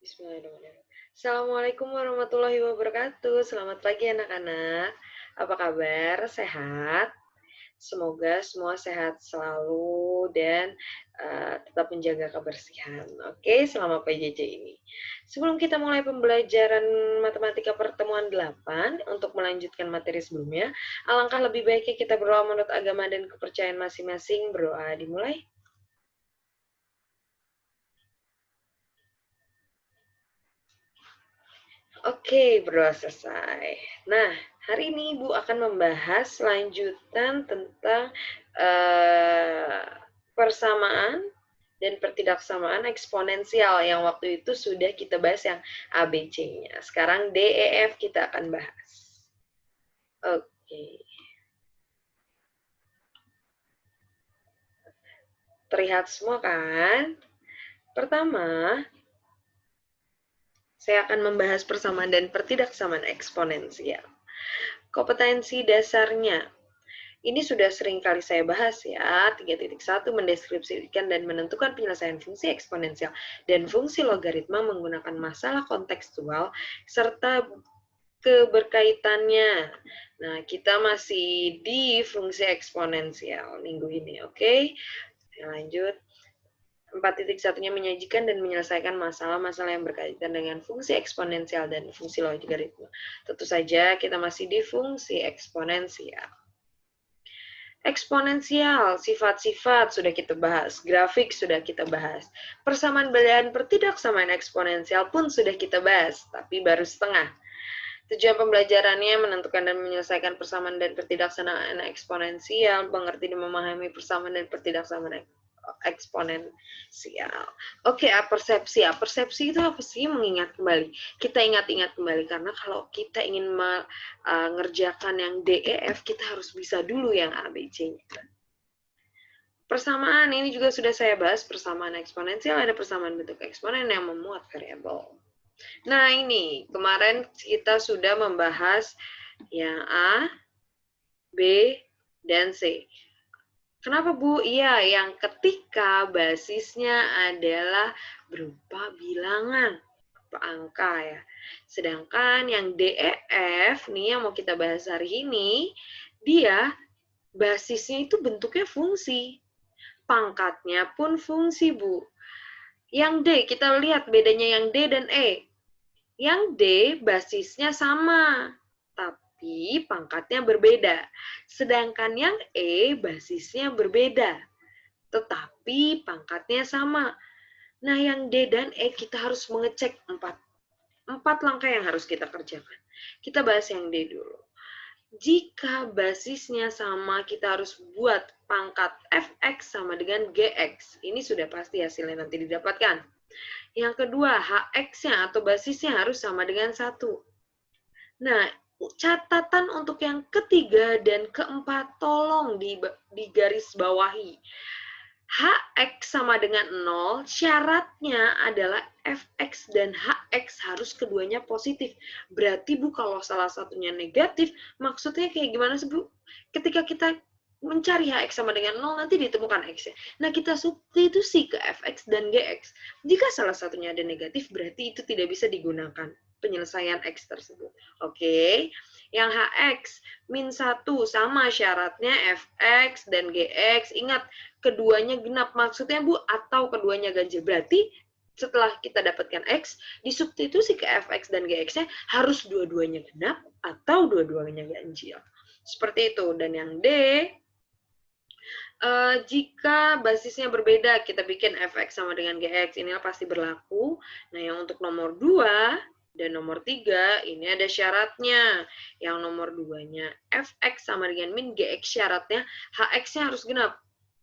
Bismillahirrahmanirrahim. Assalamualaikum warahmatullahi wabarakatuh. Selamat pagi anak-anak. Apa kabar? Sehat? Semoga semua sehat selalu dan tetap menjaga kebersihan. Oke, selama PJJ ini. Sebelum kita mulai pembelajaran matematika pertemuan 8 untuk melanjutkan materi sebelumnya, alangkah lebih baiknya kita berdoa menurut agama dan kepercayaan masing-masing. Berdoa dimulai. Oke, berdoa selesai. Nah, hari ini Ibu akan membahas lanjutan tentang persamaan dan pertidaksamaan eksponensial yang waktu itu sudah kita bahas yang ABC-nya. Sekarang DEF kita akan bahas. Oke. Terlihat semua kan? Pertama, saya akan membahas persamaan dan pertidaksamaan eksponensial. Kompetensi dasarnya. Ini sudah sering kali saya bahas ya. 3.1 mendeskripsikan dan menentukan penyelesaian fungsi eksponensial dan fungsi logaritma menggunakan masalah kontekstual serta keberkaitannya. Nah, kita masih di fungsi eksponensial minggu ini, oke? Lanjut. 4.1-nya menyajikan dan menyelesaikan masalah-masalah yang berkaitan dengan fungsi eksponensial dan fungsi logaritma. Tentu saja kita masih di fungsi eksponensial. Eksponensial, sifat-sifat sudah kita bahas, grafik sudah kita bahas, persamaan dan pertidaksamaan eksponensial pun sudah kita bahas, tapi baru setengah. Tujuan pembelajarannya menentukan dan menyelesaikan persamaan dan pertidaksamaan eksponensial, mengerti dan memahami persamaan dan pertidaksamaan eksponensial. Oke, persepsi. Persepsi itu apa sih? Mengingat kembali. Kita ingat-ingat kembali karena kalau kita ingin mengerjakan yang DEF, kita harus bisa dulu yang ABC-nya. Persamaan ini juga sudah saya bahas, persamaan eksponensial, ada persamaan bentuk eksponen yang memuat variabel. Nah, ini kemarin kita sudah membahas yang A, B, dan C. Kenapa, Bu? Iya, yang ketika basisnya adalah berupa bilangan, berupa angka ya. Sedangkan yang DEF nih yang mau kita bahas hari ini, dia basisnya itu bentuknya fungsi. Pangkatnya pun fungsi, Bu. Yang D, kita lihat bedanya yang D dan E. Yang D basisnya sama, tapi pangkatnya berbeda. Sedangkan yang E basisnya berbeda, tetapi pangkatnya sama. Nah, yang D dan E kita harus mengecek empat langkah yang harus kita kerjakan. Kita bahas yang D dulu. Jika basisnya sama, kita harus buat pangkat fx sama dengan gx. Ini sudah pasti hasilnya nanti didapatkan. Yang kedua, hx-nya atau basisnya harus sama dengan 1. Nah, catatan untuk yang ketiga dan keempat, tolong di garis bawahi. Hx sama dengan 0, syaratnya adalah fx dan hx harus keduanya positif. Berarti, Bu, kalau salah satunya negatif, maksudnya kayak gimana sih, Bu? Ketika kita mencari hx sama dengan 0, nanti ditemukan x-nya. Nah, kita substitusi ke fx dan gx. Jika salah satunya ada negatif, berarti itu tidak bisa digunakan penyelesaian x tersebut. Oke, yang hx min 1 sama syaratnya fx dan gx. Ingat, keduanya genap. Maksudnya, Bu, atau keduanya ganjil. Berarti setelah kita dapatkan x, disubstitusi ke fx dan gx-nya harus dua-duanya genap atau dua-duanya ganjil. Seperti itu. Dan yang D, jika basisnya berbeda, kita bikin fx sama dengan gx, inilah pasti berlaku. Nah, yang untuk nomor 2 dan nomor 3, ini ada syaratnya. Yang nomor 2-nya fx sama dengan min gx, syaratnya hx-nya harus genap.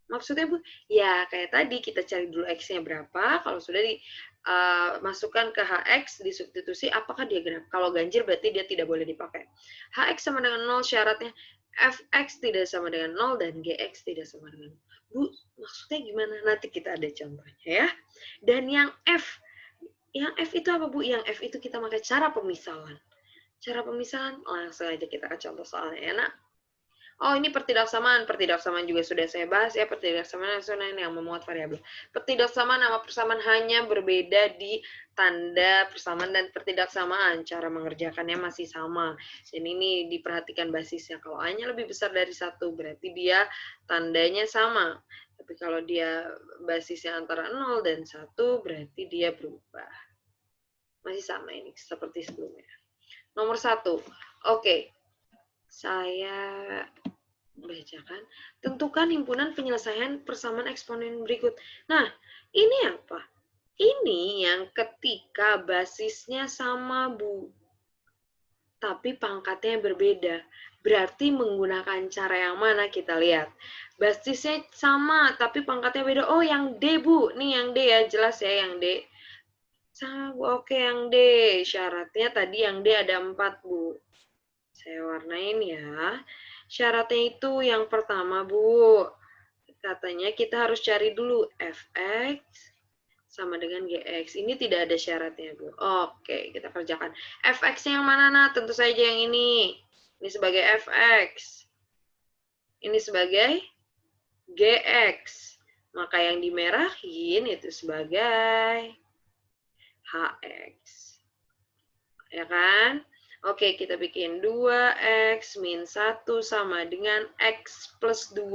Maksudnya, Bu, ya kayak tadi kita cari dulu x-nya berapa, kalau sudah dimasukkan ke hx, disubstitusi, apakah dia genap. Kalau ganjil berarti dia tidak boleh dipakai. Hx sama dengan 0, syaratnya fx tidak sama dengan 0 dan gx tidak sama dengan 0. Bu, maksudnya gimana? Nanti kita ada contohnya ya. Dan yang F itu apa, Bu? Yang F itu kita pakai cara pemisahan. Cara pemisahan, langsung aja kita ke contoh soalnya enak. Oh, ini pertidaksamaan. Pertidaksamaan juga sudah saya bahas ya. Pertidaksamaan yang memuat variabel. Pertidaksamaan sama persamaan hanya berbeda di tanda persamaan dan pertidaksamaan. Cara mengerjakannya masih sama. Dan ini diperhatikan basisnya. Kalau A-nya lebih besar dari 1, berarti dia tandanya sama. Tapi kalau dia basisnya antara 0 dan 1, berarti dia berubah. Masih sama ini, seperti sebelumnya. Nomor 1. Oke. Saya bacakan, tentukan himpunan penyelesaian persamaan eksponen berikut. Nah, ini apa? Ini yang ketika basisnya sama, Bu. Tapi pangkatnya berbeda. Berarti menggunakan cara yang mana kita lihat. Basisnya sama, tapi pangkatnya beda. Oh, yang D, Bu. Nih yang D ya, jelas ya yang D. Sama, Bu. Oke, yang D. Syaratnya tadi yang D ada 4, Bu. Saya warnain ya. Syaratnya itu yang pertama, Bu. Katanya kita harus cari dulu fx sama dengan gx. Ini tidak ada syaratnya, Bu. Oke, kita kerjakan. Fx yang mana, nah? Tentu saja yang ini. Ini sebagai fx. Ini sebagai gx. Maka yang dimerahin itu sebagai hx. Ya kan? Oke, kita bikin 2x min 1 sama dengan x plus 2.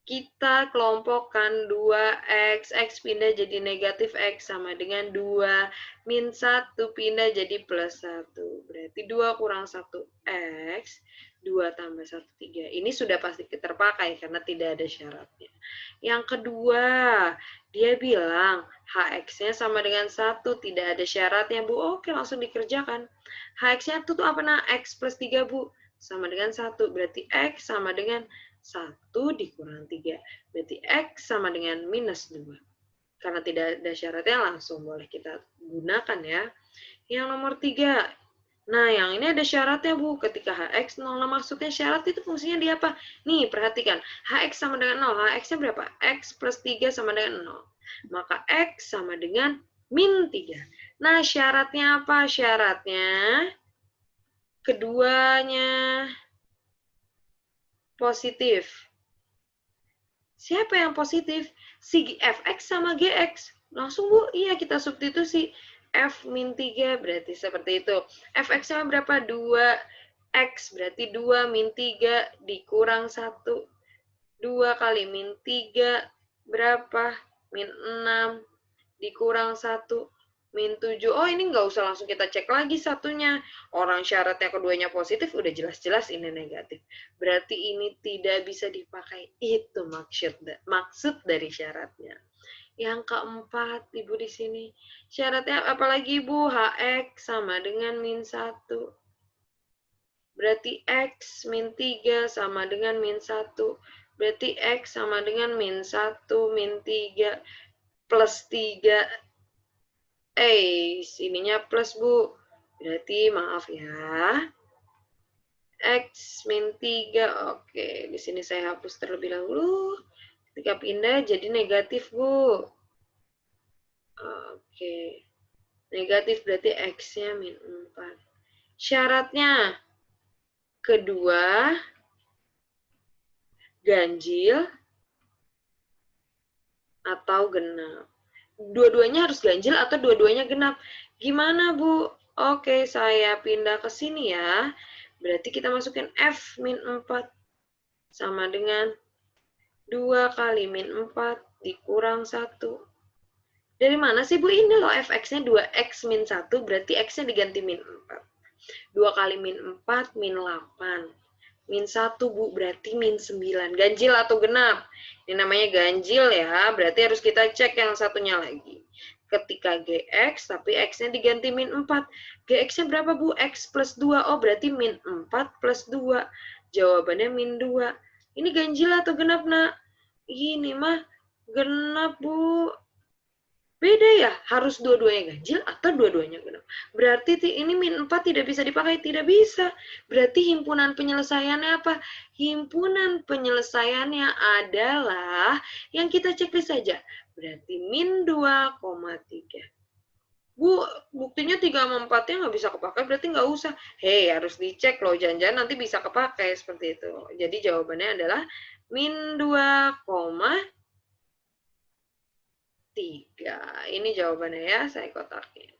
Kita kelompokkan 2x, x pindah jadi negatif x sama dengan 2, min 1 pindah jadi plus 1. Berarti 2 kurang 1x, 2 tambah 1, 3. Ini sudah pasti terpakai karena tidak ada syaratnya. Yang kedua, dia bilang hx-nya sama dengan 1, tidak ada syaratnya, Bu. Oke, langsung dikerjakan. Hx-nya itu apa, nah? X plus 3, Bu. Sama dengan 1. Berarti x sama dengan 1 dikurang 3. Berarti x sama dengan minus 2. Karena tidak ada syaratnya, langsung boleh kita gunakan ya. Yang nomor 3. Nah, yang ini ada syaratnya, Bu. Ketika hx 0, nah maksudnya syarat itu fungsinya di apa? Nih, perhatikan. Hx sama dengan 0. Hx-nya berapa? X plus 3 sama dengan 0. Maka x sama dengan min 3. Nah, syaratnya apa? Syaratnya keduanya positif. Siapa yang positif? Si fx sama gx. Langsung, Bu, iya kita substitusi. F min 3 berarti seperti itu. Fx-nya berapa? 2x berarti 2 min 3 dikurang 1. 2 kali min 3 berapa? Min 6 dikurang 1. Min 7. Oh, ini nggak usah langsung kita cek lagi satunya. Orang syaratnya keduanya positif, udah jelas-jelas ini negatif. Berarti ini tidak bisa dipakai. Itu maksud dari syaratnya. Yang keempat, Ibu di sini. Syaratnya apalagi, Bu? Hx sama dengan min 1. Berarti x min 3 sama dengan min 1. Berarti x sama dengan min 1 min 3 plus 3. Ininya plus, Bu. Berarti maaf ya. X min 3. Oke, di sini saya hapus terlebih dahulu. Ketika pindah jadi negatif, Bu. Oke. Negatif berarti X-nya min 4. Syaratnya kedua ganjil atau genap. Dua-duanya harus ganjil atau dua-duanya genap. Gimana, Bu? Oke, saya pindah ke sini ya. Berarti kita masukin F min 4 sama dengan 2 kali min 4 dikurang 1. Dari mana sih, Bu? Ini loh fx-nya 2x min 1, berarti x-nya diganti min 4. 2 kali min 4, min 8. Min 1, Bu, berarti min 9. Ganjil atau genap? Ini namanya ganjil ya, berarti harus kita cek yang satunya lagi. Ketika gx, tapi x-nya diganti min 4. Gx-nya berapa, Bu? X plus 2. Oh, berarti min 4 plus 2. Jawabannya min 2. Ini ganjil atau genap, nak? Ini mah genap, Bu. Beda ya, harus dua-duanya ganjil atau dua-duanya genap. Berarti ini min 4 tidak bisa dipakai, tidak bisa. Berarti himpunan penyelesaiannya apa? Himpunan penyelesaiannya adalah yang kita checklist saja. Berarti min 2,3. Bu, buktinya 3 sama 4-nya nggak bisa kepakai, berarti nggak usah. Hei, harus dicek loh, jangan-jangan nanti bisa kepakai seperti itu. Jadi jawabannya adalah min 2,3. Ini jawabannya ya, saya kotakin.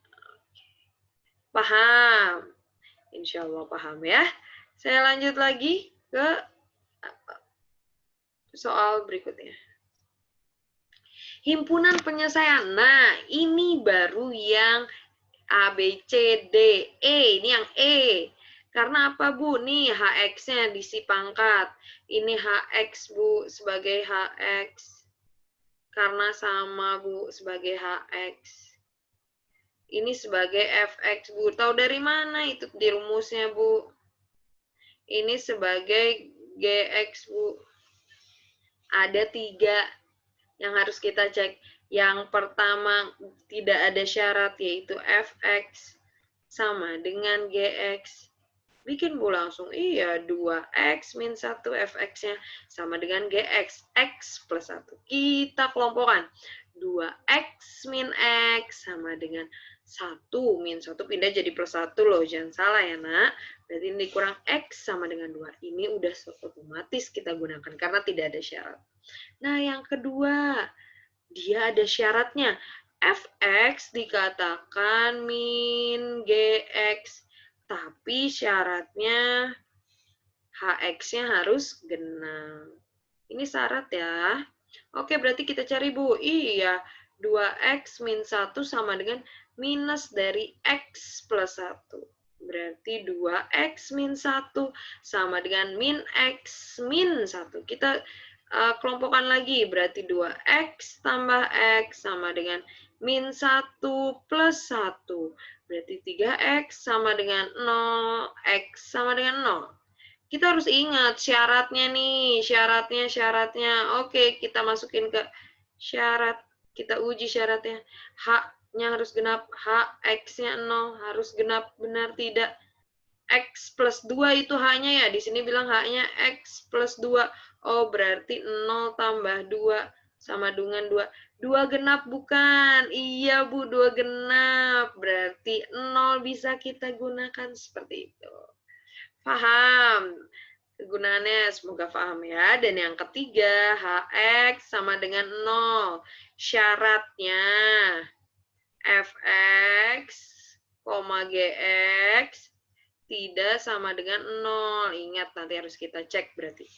Paham? Insya Allah paham ya. Saya lanjut lagi ke soal berikutnya. Himpunan penyelesaian. Nah, ini baru yang A, B, C, D, E. Ini yang E. Karena apa, Bu? Nih, HX-nya diisi pangkat. Ini HX, Bu, sebagai HX. Karena sama, Bu, sebagai HX. Ini sebagai FX, Bu. Tahu dari mana itu di rumusnya, Bu? Ini sebagai GX, Bu. Ada 3 yang harus kita cek. Yang pertama, tidak ada syarat, yaitu fx sama dengan gx. Bikin Bu langsung, iya 2x min 1 fx-nya sama dengan gx, x plus 1. Kita kelompokkan, 2x min x sama dengan 1 min 1, pindah jadi plus 1 loh, jangan salah ya nak. Berarti ini dikurang x sama dengan 2. Ini udah otomatis kita gunakan karena tidak ada syarat. Nah yang kedua, dia ada syaratnya. Fx dikatakan min gx, tapi syaratnya hx-nya harus genap. Ini syarat ya. Oke, berarti kita cari, Bu. Iya, 2x min 1 sama dengan minus dari x plus 1. Berarti 2x min 1 sama dengan min x min 1. Kita kelompokkan lagi, berarti 2x tambah x sama dengan min 1 plus 1. Berarti 3x sama dengan 0, x sama dengan 0. Kita harus ingat syaratnya nih, syaratnya. Oke, kita masukin ke syarat, kita uji syaratnya. H-nya harus genap, H-X-nya 0, harus genap, benar tidak? X plus 2 itu H-nya ya, di sini bilang H-nya X plus 2. Oh, berarti 0 tambah 2 sama dengan 2. 2 genap bukan? Iya, Bu, 2 genap. Berarti 0 bisa kita gunakan seperti itu. Paham? Kegunaannya semoga paham ya. Dan yang ketiga, HX sama dengan 0. Syaratnya Fx, Gx tidak sama dengan 0. Ingat, nanti harus kita cek berarti.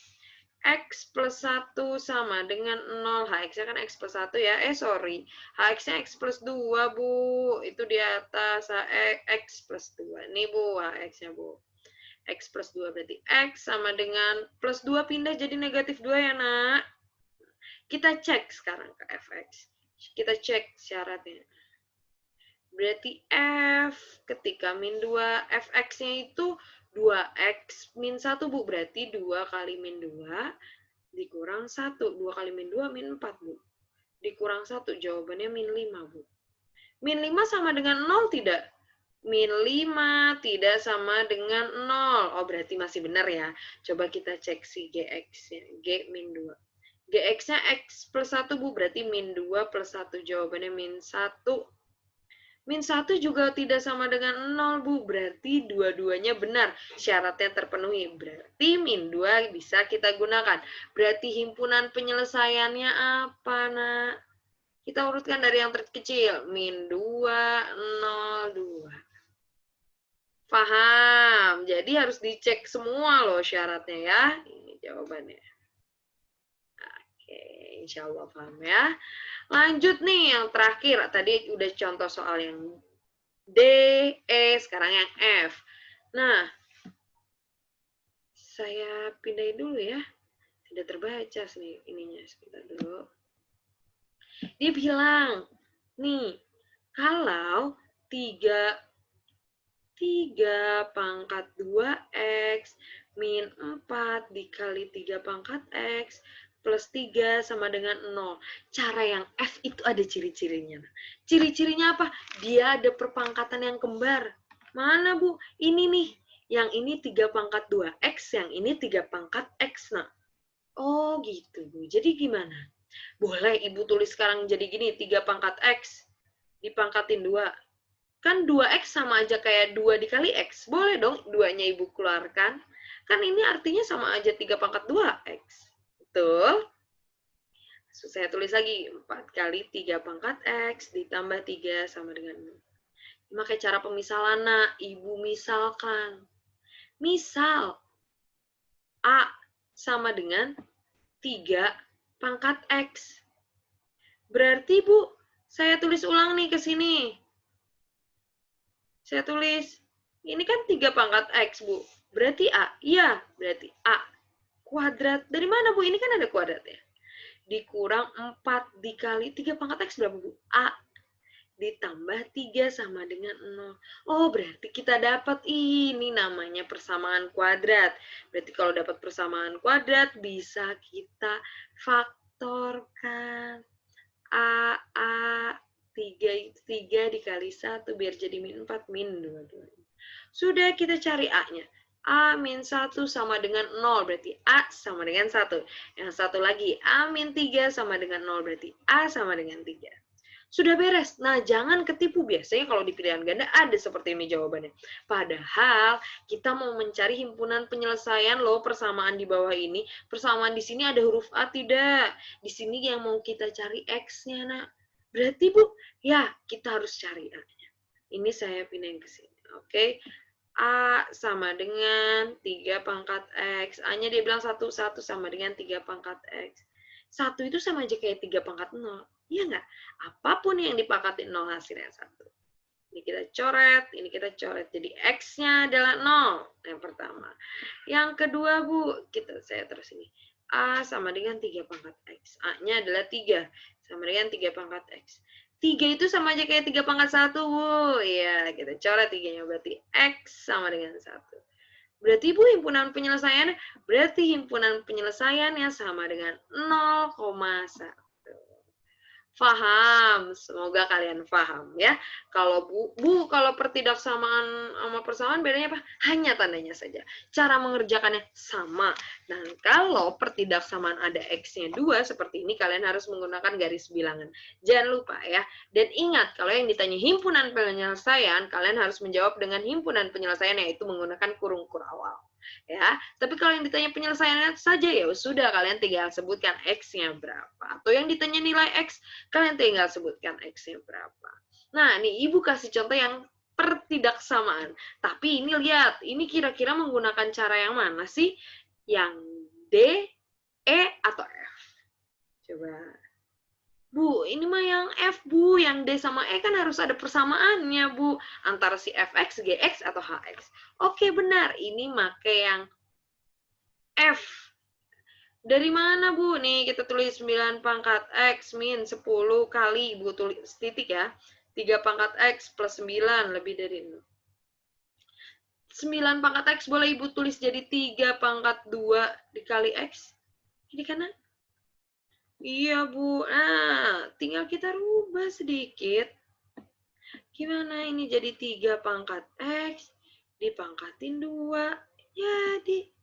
X plus 1 sama dengan 0. HX-nya kan X plus 1 ya. Sorry. HX-nya X plus 2, Bu. Itu di atas X plus 2. Nih, Bu, HX-nya, Bu. X plus 2 berarti X sama dengan plus 2 pindah jadi negatif 2 ya, nak. Kita cek sekarang ke Fx. Kita cek syaratnya. Berarti F ketika min 2, Fx-nya itu 2x min 1, Bu. Berarti 2 kali min 2 dikurang 1. 2 kali min 2 min 4, Bu. Dikurang 1, jawabannya min 5, Bu. Min 5 sama dengan 0 tidak? Min 5 tidak sama dengan 0. Oh, berarti masih benar ya. Coba kita cek si Gx-nya. G min 2. Gx-nya X plus 1, Bu. Berarti min 2 plus 1. Jawabannya min 1. Min 1 juga tidak sama dengan 0, Bu. Berarti dua-duanya benar. Syaratnya terpenuhi. Berarti min 2 bisa kita gunakan. Berarti himpunan penyelesaiannya apa, nak? Kita urutkan dari yang terkecil. Min 2, 0, 2. Paham. Jadi harus dicek semua loh syaratnya ya. Ini jawabannya. Oke, insya Allah paham ya. Lanjut nih yang terakhir. Tadi udah contoh soal yang D, E, sekarang yang F. Nah, saya pindahin dulu ya. Tidak terbaca nih ininya. Sebentar dulu. Dia bilang, nih, kalau 3 pangkat 2x min 4 dikali 3 pangkat x plus 3 sama dengan 0. Cara yang F itu ada ciri-cirinya. Ciri-cirinya apa? Dia ada perpangkatan yang kembar. Mana, Bu? Ini nih. Yang ini 3 pangkat 2x, yang ini 3 pangkat x. Nah, oh gitu, Bu. Jadi gimana? Boleh Ibu tulis sekarang jadi gini, 3 pangkat x dipangkatin 2. Kan 2X sama aja kayak 2 dikali X. Boleh dong 2-nya Ibu keluarkan. Kan ini artinya sama aja 3 pangkat 2X. Betul? Saya tulis lagi, 4 kali 3 pangkat X ditambah 3 sama dengan 0. Pakai cara pemisalan, nak. Ibu misalkan. Misal, A sama dengan 3 pangkat X. Berarti, Bu, saya tulis ulang nih ke sini. Saya tulis, ini kan 3 pangkat X, Bu. Berarti A. Iya, berarti A. Kuadrat. Dari mana, Bu? Ini kan ada kuadratnya. Dikurang 4 dikali 3 pangkat X berapa, Bu? A. Ditambah 3 sama dengan 0. Oh, berarti kita dapat ini namanya persamaan kuadrat. Berarti kalau dapat persamaan kuadrat, bisa kita faktorkan. A 3 dikali 1, biar jadi min 4, min 22. Sudah, kita cari A-nya. A min 1 sama dengan 0, berarti A sama dengan 1. Yang satu lagi, A min 3 sama dengan 0, berarti A sama dengan 3. Sudah beres. Nah, jangan ketipu. Biasanya kalau di pilihan ganda ada seperti ini jawabannya. Padahal kita mau mencari himpunan penyelesaian loh persamaan di bawah ini. Persamaan di sini ada huruf A tidak? Di sini yang mau kita cari X-nya, nak. Berarti, Bu, ya kita harus cari A-nya. Ini saya pindahin ke sini. Oke. A sama dengan 3 pangkat X. A-nya dia bilang 1 sama dengan 3 pangkat X. 1 itu sama aja kayak 3 pangkat 0. Iya nggak? Apapun yang dipangkatin 0 hasilnya 1. Ini kita coret, ini kita coret. Jadi X-nya adalah 0. Yang pertama. Yang kedua, Bu, saya terus ini. A sama dengan 3 pangkat X. A-nya adalah 3. Sama dengan 3 pangkat X. 3 itu sama aja kayak 3 pangkat 1, Bu. Iya, kita coret 3-nya. Berarti X sama dengan 1. Berarti, Bu, himpunan penyelesaiannya sama dengan 0,1. Faham, semoga kalian paham ya. Kalau Bu, kalau pertidaksamaan sama persamaan bedanya apa? Hanya tandanya saja. Cara mengerjakannya sama. Dan kalau pertidaksamaan ada X-nya 2, seperti ini kalian harus menggunakan garis bilangan. Jangan lupa ya. Dan ingat, kalau yang ditanya himpunan penyelesaian, kalian harus menjawab dengan himpunan penyelesaian, yaitu menggunakan kurung-kur awal. Ya, tapi kalau yang ditanya penyelesaiannya saja, ya sudah, kalian tinggal sebutkan X-nya berapa. Atau yang ditanya nilai X, kalian tinggal sebutkan X-nya berapa. Nah, nih Ibu kasih contoh yang pertidaksamaan. Tapi ini lihat, ini kira-kira menggunakan cara yang mana sih? Yang D, E, atau F? Coba. Bu, ini mah yang F, Bu. Yang D sama E kan harus ada persamaannya, Bu. Antara si Fx, Gx, atau Hx. Oke, benar. Ini make yang F. Dari mana, Bu? Nih, kita tulis 9 pangkat X min 10 kali. Ibu tulis titik ya. 3 pangkat X plus 9 lebih dari 0. 9 pangkat X boleh Ibu tulis jadi 3 pangkat 2 dikali X. Ini kanan. Iya, Bu. Nah, tinggal kita rubah sedikit. Gimana ini jadi 3 pangkat X dipangkatin 2. Jadi,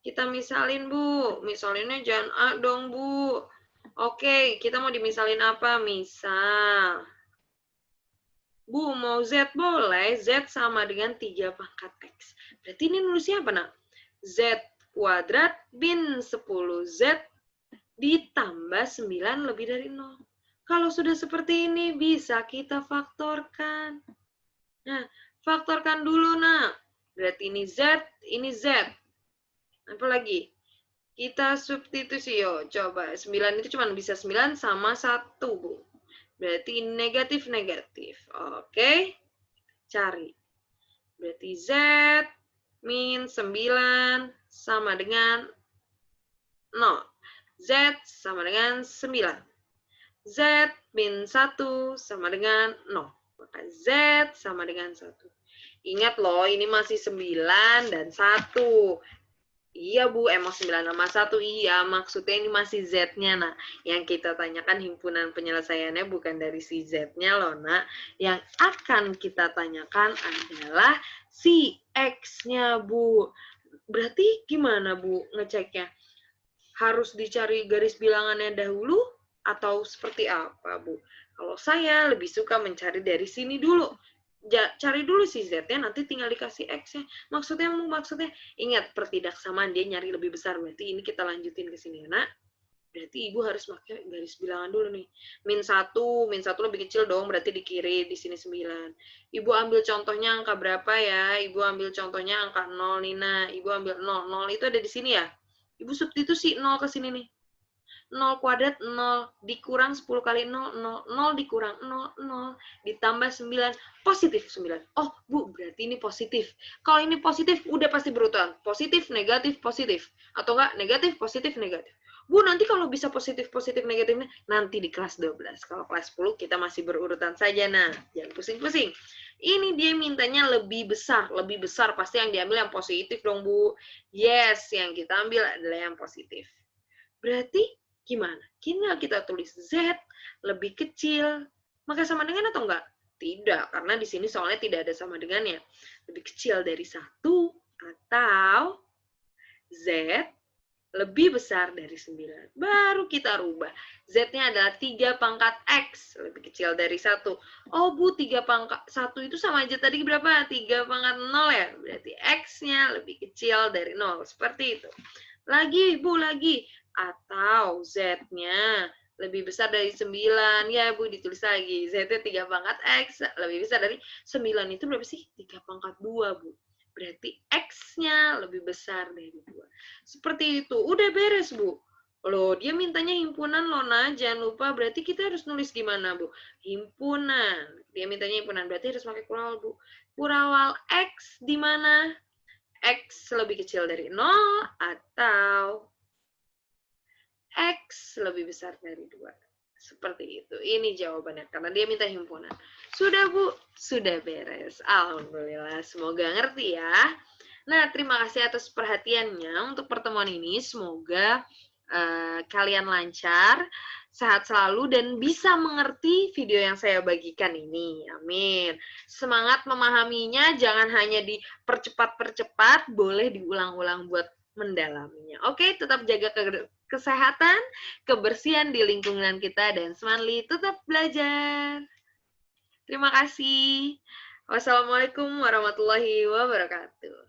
kita misalin, Bu. Misalinnya jangan A dong, Bu. Oke, kita mau dimisalin apa? Misal. Bu, mau Z boleh. Z sama dengan 3 pangkat X. Berarti ini nulisnya apa, nak? Z kuadrat min 10Z ditambah 9 lebih dari 0. Kalau sudah seperti ini, bisa kita faktorkan. Nah, faktorkan dulu, nak. Berarti ini Z, ini Z. Apa lagi? Kita substitusi, yuk. Coba, 9 itu cuma bisa 9 sama 1, Bu. Berarti negatif-negatif. Oke. Cari. Berarti Z min 9 sama dengan 0. Z sama dengan 9. Z min 1 sama dengan 0. Maka Z sama dengan 1. Ingat loh, ini masih 9 dan 1. Iya, Bu, emang 9 sama 1. Iya, maksudnya ini masih Z-nya, nah. Yang kita tanyakan himpunan penyelesaiannya bukan dari si Z-nya loh, nak. Yang akan kita tanyakan adalah si X-nya, Bu. Berarti gimana, Bu, ngeceknya? Harus dicari garis bilangannya dahulu atau seperti apa, Bu? Kalau saya lebih suka mencari dari sini dulu. cari dulu si Z-nya, nanti tinggal dikasih X-nya. Maksudnya ingat pertidaksamaan, dia nyari lebih besar. Berarti ini kita lanjutin ke sini, nak. Berarti ibu harus pakai garis bilangan dulu nih. Min 1 lebih kecil dong, berarti di kiri, di sini 9. Ibu ambil contohnya angka berapa ya? Ibu ambil contohnya angka 0, Nina. Ibu ambil 0. 0 itu ada di sini ya? Ibu substitusi 0 ke sini nih. 0 kuadrat 0, dikurang 10 kali 0, 0, 0 dikurang 0, 0, ditambah 9, positif 9. Oh, Bu, berarti ini positif. Kalau ini positif, udah pasti berurutan. Positif, negatif, positif. Atau enggak, negatif, positif, negatif. Bu, nanti kalau bisa positif, negatifnya, nanti di kelas 12. Kalau kelas 10, kita masih berurutan saja. Nah, jangan pusing-pusing. Ini dia mintanya lebih besar pasti yang diambil yang positif dong, Bu. Yes, yang kita ambil adalah yang positif. Berarti gimana? Kita tulis Z lebih kecil. Maka sama dengan atau enggak? Tidak, karena di sini soalnya tidak ada sama dengannya. Lebih kecil dari 1 atau Z lebih besar dari 9. Baru kita rubah. Z-nya adalah 3 pangkat X, lebih kecil dari 1. Oh, Bu, 3 pangkat 1 itu sama aja tadi berapa? 3 pangkat 0 ya? Berarti X-nya lebih kecil dari 0. Seperti itu. Lagi, Bu, lagi. Atau Z-nya lebih besar dari 9. Ya, Bu, ditulis lagi. Z-nya 3 pangkat X, lebih besar dari 9 itu berapa sih? 3 pangkat 2, Bu. Berarti X-nya lebih besar dari 2. Seperti itu. Udah beres, Bu. Loh, dia mintanya himpunan loh, nah. Jangan lupa, berarti kita harus nulis gimana, Bu? Himpunan. Dia mintanya himpunan, berarti harus pakai kurawal, Bu. Kurawal X di mana? X lebih kecil dari 0 atau X lebih besar dari 2. Seperti itu. Ini jawabannya, karena dia minta himpunan. Sudah, Bu? Sudah beres. Alhamdulillah. Semoga ngerti ya. Nah, terima kasih atas perhatiannya untuk pertemuan ini. Semoga kalian lancar, sehat selalu, dan bisa mengerti video yang saya bagikan ini. Amin. Semangat memahaminya, jangan hanya dipercepat-percepat, boleh diulang-ulang buat mendalaminya. Oke, tetap jaga kesehatan, kebersihan di lingkungan kita, dan Semanli tetap belajar. Terima kasih. Wassalamualaikum warahmatullahi wabarakatuh.